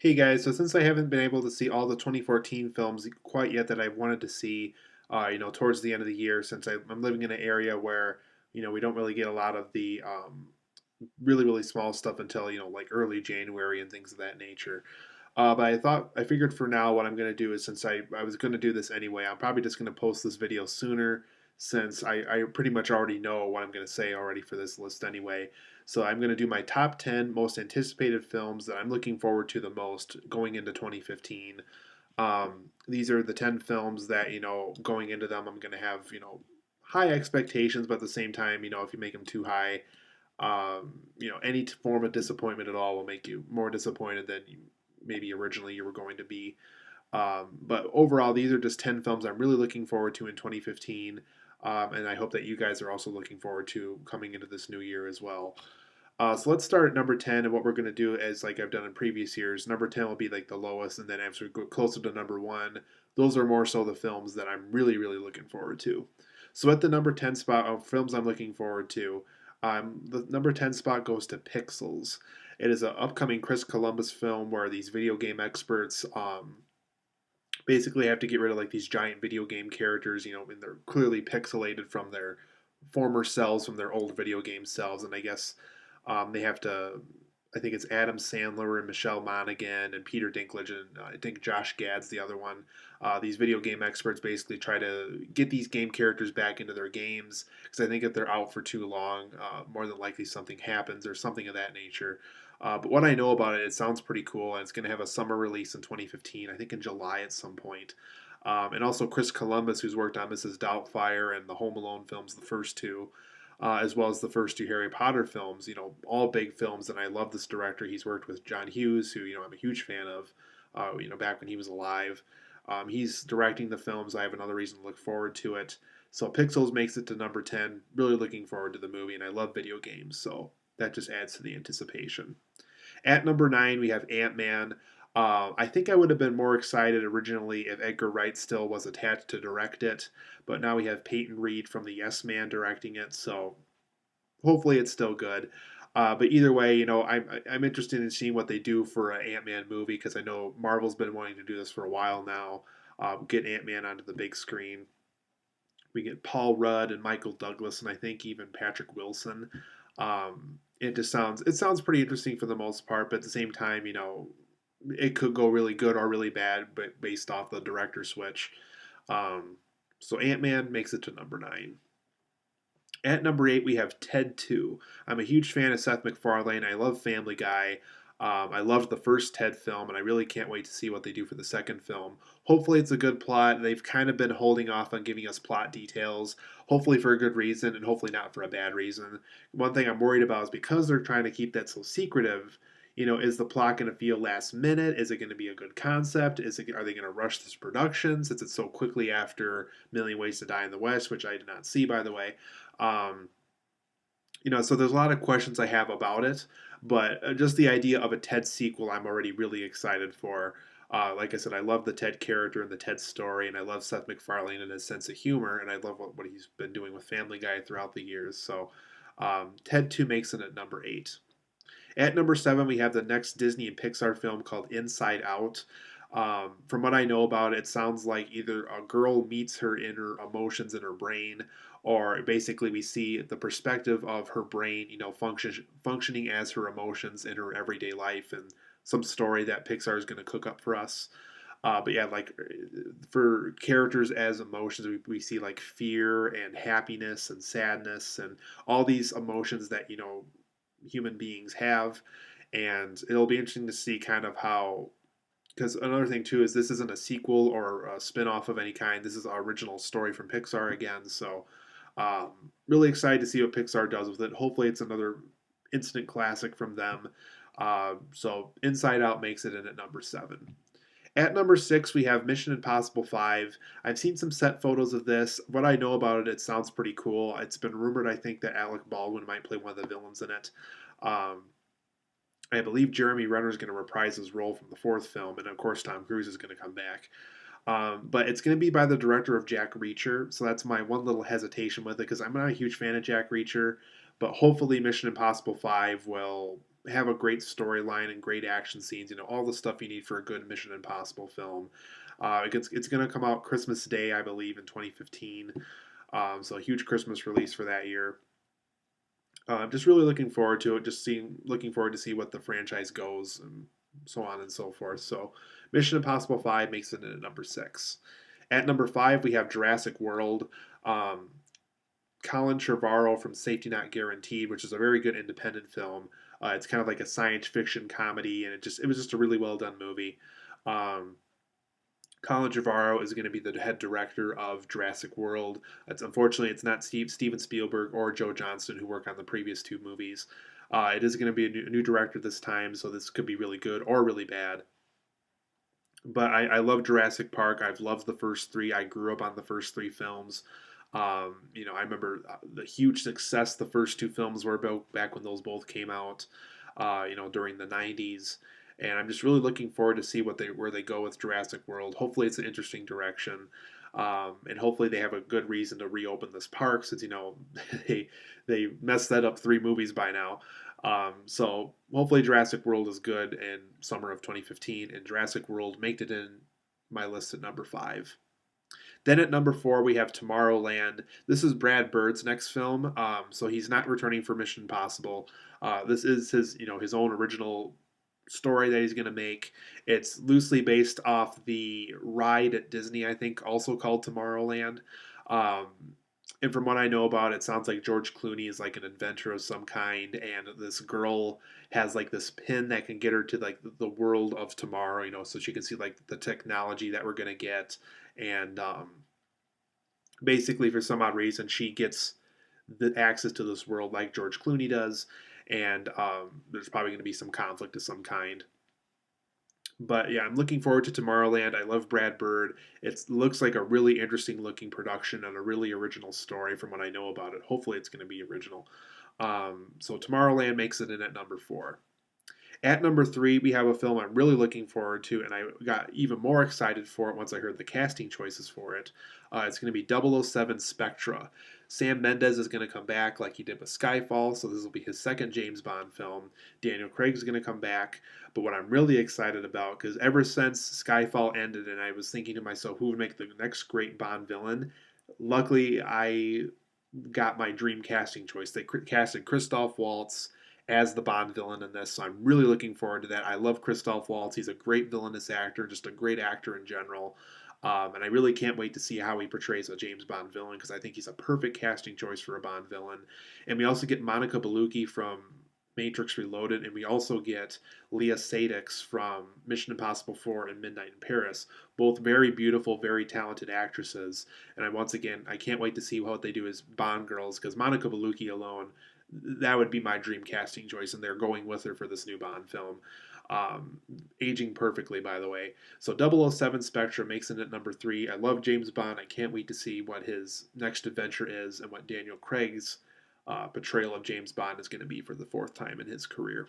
Hey guys, so since I haven't been able to see all the 2014 films quite yet that I wanted to see, towards the end of the year, since I'm living in an area where, we don't really get a lot of the really, really small stuff until, like early January and things of that nature. But I figured for now, what I'm going to do is since I was going to do this anyway, I'm probably just going to post this video sooner since I pretty much already know what I'm going to say already for this list anyway. So I'm going to do my top 10 most anticipated films that I'm looking forward to the most going into 2015. These are the 10 films that, going into them, I'm going to have, high expectations, but at the same time, if you make them too high, any form of disappointment at all will make you more disappointed than maybe originally you were going to be. But overall, these are just 10 films I'm really looking forward to in 2015. And I hope that you guys are also looking forward to coming into this new year as well. So let's start at number 10. And what we're going to do is like I've done in previous years, number 10 will be like the lowest. And then as we go closer to number one, those are more so the films that I'm really, really looking forward to. So at the number 10 spot of films I'm looking forward to, the number 10 spot goes to Pixels. It is an upcoming Chris Columbus film where these video game experts basically have to get rid of like these giant video game characters, and they're clearly pixelated from their former selves, from their old video game selves. And I guess they have to. I think it's Adam Sandler and Michelle Monaghan and Peter Dinklage and I think Josh Gad's the other one. These video game experts basically try to get these game characters back into their games because I think if they're out for too long, more than likely something happens or something of that nature. But what I know about it, it sounds pretty cool, and it's going to have a summer release in 2015. I think in July at some point. And also Chris Columbus, who's worked on Mrs. Doubtfire and the Home Alone films, the first two, as well as the first two Harry Potter films. All big films, and I love this director. He's worked with John Hughes, who I'm a huge fan of. Back when he was alive, he's directing the films. I have another reason to look forward to it. So Pixels makes it to number 10. Really looking forward to the movie, and I love video games, so that just adds to the anticipation. At number 9, we have Ant-Man. I think I would have been more excited originally if Edgar Wright still was attached to direct it, but now we have Peyton Reed from the Yes Man directing it, so hopefully it's still good. But either way, I'm interested in seeing what they do for an Ant-Man movie because I know Marvel's been wanting to do this for a while now. Get Ant-Man onto the big screen. We get Paul Rudd and Michael Douglas, and I think even Patrick Wilson. It sounds pretty interesting for the most part, but at the same time, it could go really good or really bad, but based off the director switch. Um, so Ant Man makes it to number 9. At number 8, we have Ted 2. I'm a huge fan of Seth MacFarlane. I love Family Guy. I loved the first Ted film, and I really can't wait to see what they do for the second film. Hopefully, it's a good plot. They've kind of been holding off on giving us plot details, hopefully for a good reason, and hopefully not for a bad reason. One thing I'm worried about is because they're trying to keep that so secretive. Is the plot going to feel last minute? Is it going to be a good concept? Are they going to rush this production since it's so quickly after Million Ways to Die in the West, which I did not see, by the way? Um, so there's a lot of questions I have about it, but just the idea of a Ted sequel, I'm already really excited for. Like I said, I love the Ted character and the Ted story, and I love Seth MacFarlane and his sense of humor, and I love what he's been doing with Family Guy throughout the years. So Ted 2 makes it at number 8. At number 7, we have the next Disney and Pixar film called Inside Out. From what I know about it, it sounds like either a girl meets her inner emotions in her brain, or basically we see the perspective of her brain, functioning as her emotions in her everyday life, and some story that Pixar is going to cook up for us. But yeah, like for characters as emotions, we see like fear and happiness and sadness and all these emotions that human beings have, and it'll be interesting to see kind of how. Because another thing too is this isn't a sequel or a spin-off of any kind. This is an original story from Pixar again. So really excited to see what Pixar does with it. Hopefully it's another instant classic from them. So Inside Out makes it in at number 7. At number 6, we have Mission Impossible 5. I've seen some set photos of this. What I know about it, it sounds pretty cool. It's been rumored, I think, that Alec Baldwin might play one of the villains in it. Um, I believe Jeremy Renner is going to reprise his role from the fourth film, and of course Tom Cruise is going to come back. But it's going to be by the director of Jack Reacher, so that's my one little hesitation with it because I'm not a huge fan of Jack Reacher. But hopefully, Mission Impossible 5 will have a great storyline and great action scenes. All the stuff you need for a good Mission Impossible film. It's going to come out Christmas Day, I believe, in 2015. So a huge Christmas release for that year. I'm just really looking forward to it. Looking forward to see what the franchise goes and so on and so forth. So, Mission Impossible 5 makes it in at number 6. At number 5, we have Jurassic World. Um, Colin Trevorrow from Safety Not Guaranteed, which is a very good independent film. It's kind of like a science fiction comedy, and it was just a really well done movie. Um, Colin Trevorrow is going to be the head director of Jurassic World. Unfortunately, it's not Steven Spielberg or Joe Johnston who work on the previous two movies. It is going to be a new director this time, so this could be really good or really bad. But I love Jurassic Park. I've loved the first three. I grew up on the first three films. I remember the huge success the first two films were back when those both came out. During the '90s, and I'm just really looking forward to see where they go with Jurassic World. Hopefully, it's an interesting direction, and hopefully they have a good reason to reopen this park since they they messed that up 3 movies by now. So hopefully Jurassic World is good in summer of 2015, and Jurassic World made it in my list at number 5. Then at number 4, we have Tomorrowland. This is Brad Bird's next film, so he's not returning for Mission Impossible. This is his own original story that he's going to make. It's loosely based off the ride at Disney, I think, also called Tomorrowland. Um, and from what I know about it, it sounds like George Clooney is like an inventor of some kind, and this girl has like this pin that can get her to like the world of tomorrow, so she can see like the technology that we're gonna get, and basically for some odd reason she gets the access to this world like George Clooney does, and there's probably going to be some conflict of some kind. But yeah, I'm looking forward to Tomorrowland. I love Brad Bird. It looks like a really interesting looking production and a really original story from what I know about it. Hopefully, it's going to be original. So Tomorrowland makes it in at number 4. At number 3, we have a film I'm really looking forward to, and I got even more excited for it once I heard the casting choices for it. It's going to be 007 Spectra. Sam Mendes is going to come back like he did with Skyfall, so this will be his second James Bond film. Daniel Craig is going to come back, but what I'm really excited about, because ever since Skyfall ended and I was thinking to myself, who would make the next great Bond villain? Luckily, I got my dream casting choice. They casted Christoph Waltz as the Bond villain in this, so I'm really looking forward to that. I love Christoph Waltz. He's a great villainous actor, just a great actor in general. And I really can't wait to see how he portrays a James Bond villain because I think he's a perfect casting choice for a Bond villain. And we also get Monica Bellucci from Matrix Reloaded, and we also get Leah Sadix from Mission Impossible 4 and Midnight in Paris. Both very beautiful, very talented actresses. And I can't wait to see what they do as Bond girls because Monica Bellucci alone, that would be my dream casting choice, and they're going with her for this new Bond film. Aging perfectly, by the way. So 007 Spectra makes it at number 3. I love James Bond. I can't wait to see what his next adventure is and what Daniel Craig's portrayal of James Bond is going to be for the 4th time in his career.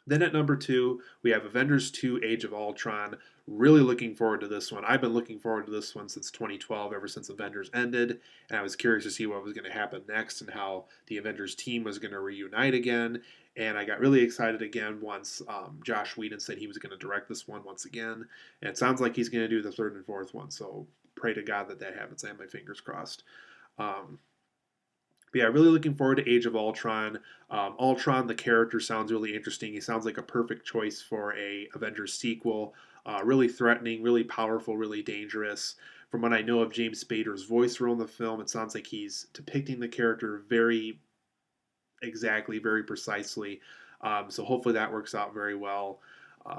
Then at number 2, we have Avengers 2 Age of Ultron. Really looking forward to this one. I've been looking forward to this one since 2012, ever since Avengers ended, and I was curious to see what was going to happen next and how the Avengers team was going to reunite again. And I got really excited again once Josh Whedon said he was going to direct this one once again. And it sounds like he's going to do the 3rd and 4th one, so pray to God that happens. I have my fingers crossed. But yeah, really looking forward to Age of Ultron. Ultron, the character, sounds really interesting. He sounds like a perfect choice for a Avengers sequel. Really threatening, really powerful, really dangerous. From what I know of James Spader's voice role in the film, it sounds like he's depicting the character very exactly, very precisely. So hopefully that works out very well.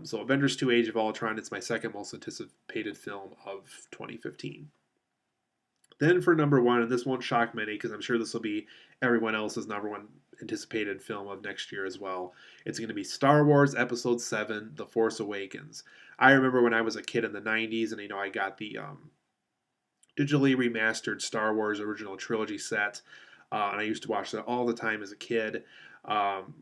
So Avengers 2 Age of Ultron, it's my second most anticipated film of 2015. Then for number 1, and this won't shock many because I'm sure this will be everyone else's number 1 anticipated film of next year as well. It's going to be Star Wars Episode 7, The Force Awakens. I remember when I was a kid in the 90s and I got the digitally remastered Star Wars original trilogy set, and I used to watch that all the time as a kid.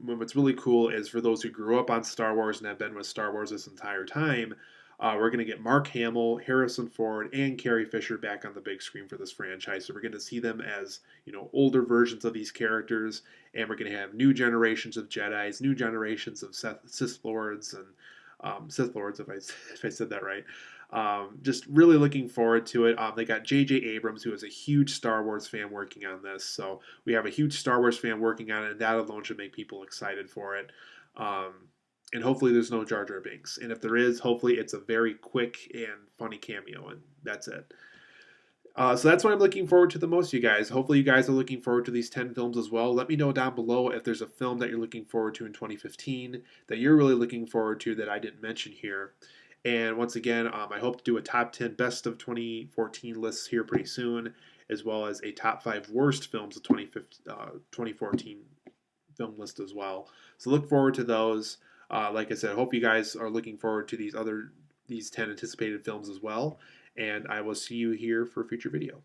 What's really cool is for those who grew up on Star Wars and have been with Star Wars this entire time, We're going to get Mark Hamill, Harrison Ford, and Carrie Fisher back on the big screen for this franchise. So we're going to see them as, you know, older versions of these characters, and we're going to have new generations of Jedi's, new generations of Sith Lords, and Sith Lords, if if I said that right. Just really looking forward to it. They got J.J. Abrams, who is a huge Star Wars fan, working on this. So we have a huge Star Wars fan working on it, and that alone should make people excited for it. Um, and hopefully there's no Jar Jar Binks. And if there is, hopefully it's a very quick and funny cameo, and that's it. So that's what I'm looking forward to the most, you guys. Hopefully, you guys are looking forward to these 10 films as well. Let me know down below if there's a film that you're looking forward to in 2015 that you're really looking forward to that I didn't mention here. And once again, I hope to do a top 10 best of 2014 lists here pretty soon, as well as a top 5 worst films of 2014 film list as well. So look forward to those. Like I said, I hope you guys are looking forward to these 10 anticipated films as well. And I will see you here for a future video.